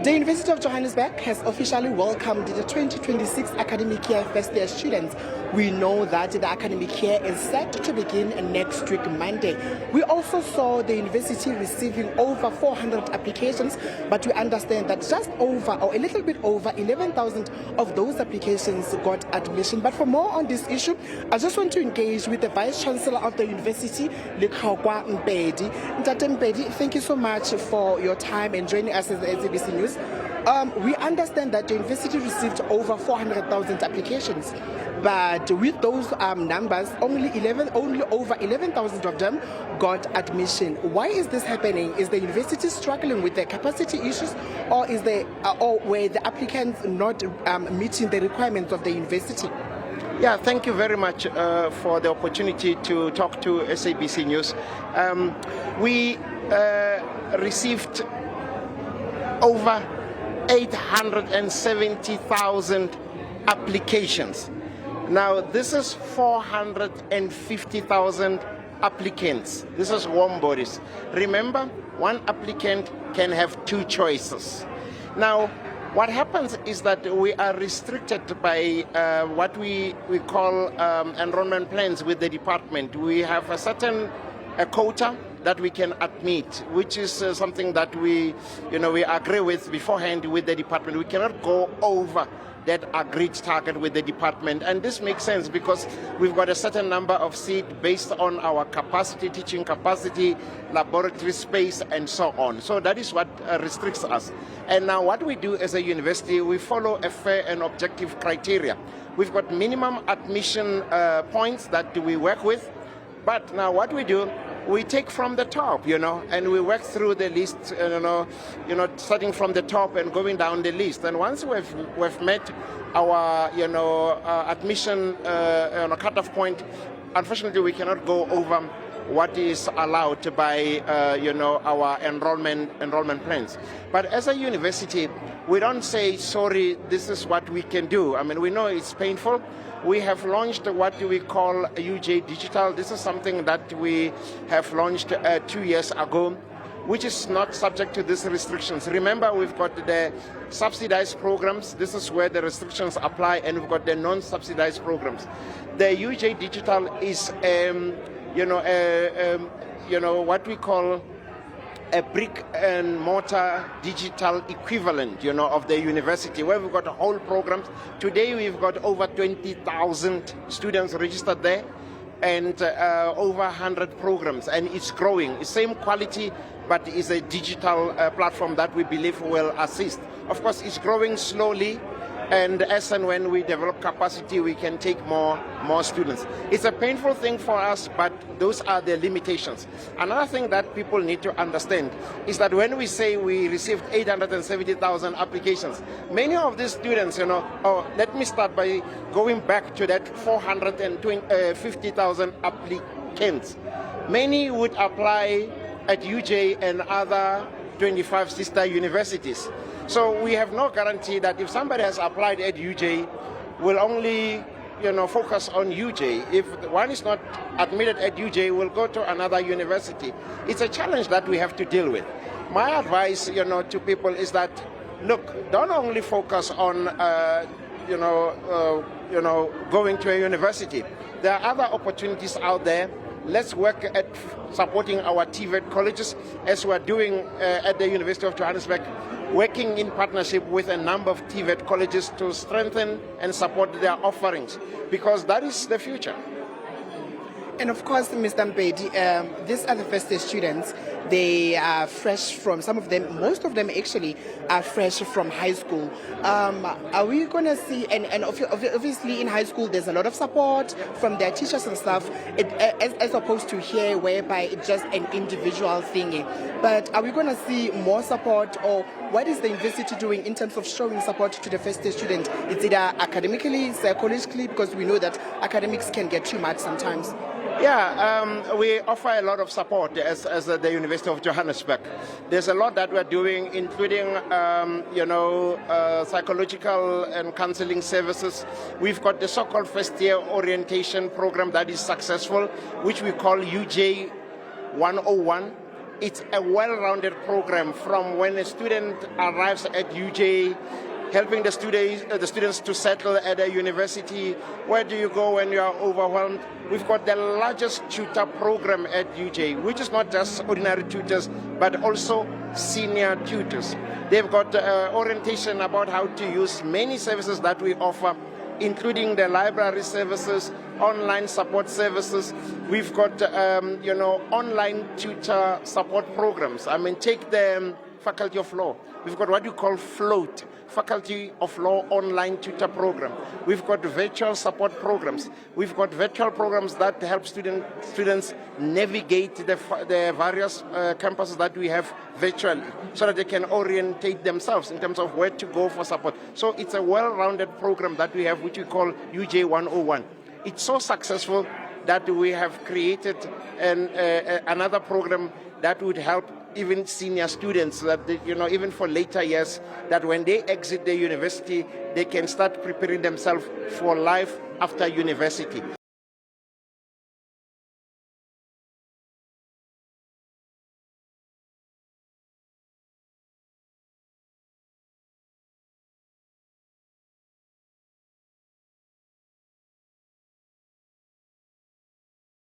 The University of Johannesburg has officially welcomed the 2026 academic year first-year students. We know that the academic year is set to begin next week, Monday. We also saw the university receiving over 400 applications, but we understand that just over, or a little bit over, 11,000 of those applications got admission. But for more on this issue, I just want to engage with the Vice Chancellor of the University, Letlhokwa Mpedi. Ntate Mpedi, thank you so much for your time and joining us as the SABC News. We understand that the university received over 400,000 applications, but with those numbers, only over 11,000 of them got admission. Why is this happening? Is the university struggling with the capacity issues, or were the applicants not meeting the requirements of the university? Yeah, thank you very much for the opportunity to talk to SABC News. We received over 870,000 applications. Now, this is 450,000 applicants. This is warm bodies. Remember, one applicant can have two choices. Now, what happens is that we are restricted by what we call enrollment plans with the department. We have a certain quota that we can admit, which is something that we agree with beforehand with the department. We cannot go over that agreed target with the department, and this makes sense because we've got a certain number of seats based on our capacity, teaching capacity, laboratory space, and so on. So that is what restricts us. And now what we do as a university, we follow a fair and objective criteria. We've got minimum admission points that we work with, but now what we do, we take from the top, and we work through the list, starting from the top and going down the list. And once we've met our, admission cutoff point, unfortunately, we cannot go over what is allowed by, our enrollment plans. But as a university, we don't say, sorry, this is what we can do. I mean, we know it's painful. We have launched what we call UJ Digital. This is something that we have launched 2 years ago, which is not subject to these restrictions. Remember, we've got the subsidized programs. This is where the restrictions apply, and we've got the non-subsidized programs. The UJ Digital is, what we call a brick and mortar digital equivalent, of the university, where we've got whole programs. Today we've got over 20,000 students registered there, and over 100 programs, and it's growing. It's same quality, but it's a digital platform that we believe will assist. Of course, it's growing slowly, and as and when we develop capacity, we can take more students. It's a painful thing for us, but those are the limitations. Another thing that people need to understand is that when we say we received 870,000 applications, many of these students, let me start by going back to that 450,000 applicants. Many would apply at UJ and other 25 sister universities. So we have no guarantee that if somebody has applied at UJ, we'll only focus on UJ. If one is not admitted at UJ, we'll go to another university. It's a challenge that we have to deal with. My advice, to people is that, look, don't only focus on, going to a university. There are other opportunities out there. Let's work at supporting our TVET colleges, as we're doing at the University of Johannesburg, working in partnership with a number of TVET colleges to strengthen and support their offerings, because that is the future. And of course, Mr. Mpedi, these are the first-year students. They are fresh from, most of them actually are fresh from high school. Are we going to see, and obviously in high school there's a lot of support from their teachers and stuff, as opposed to here whereby it's just an individual thing. But are we going to see more support, or what is the university doing in terms of showing support to the first-year student? Is it academically, psychologically, because we know that academics can get too much sometimes? Yeah, we offer a lot of support as the University of Johannesburg. There's a lot that we're doing, including, psychological and counseling services. We've got the so-called first-year orientation program that is successful, which we call UJ 101. it's a well-rounded program from when a student arrives at UJ, helping the students to settle at a university. Where do you go when you are overwhelmed? We've got the largest tutor program at UJ, which is not just ordinary tutors, but also senior tutors. They've got orientation about how to use many services that we offer, including the library services, online support services. We've got, online tutor support programs. I mean, take the Faculty of Law. We've got what you call FLOAT, Faculty of Law Online Tutor Program. We've got virtual support programs. We've got virtual programs that help students navigate the various campuses that we have virtually, so that they can orientate themselves in terms of where to go for support. So it's a well-rounded program that we have, which we call UJ 101. It's so successful that we have created another program that would help even senior students, that even for later years, that when they exit the university, they can start preparing themselves for life after university.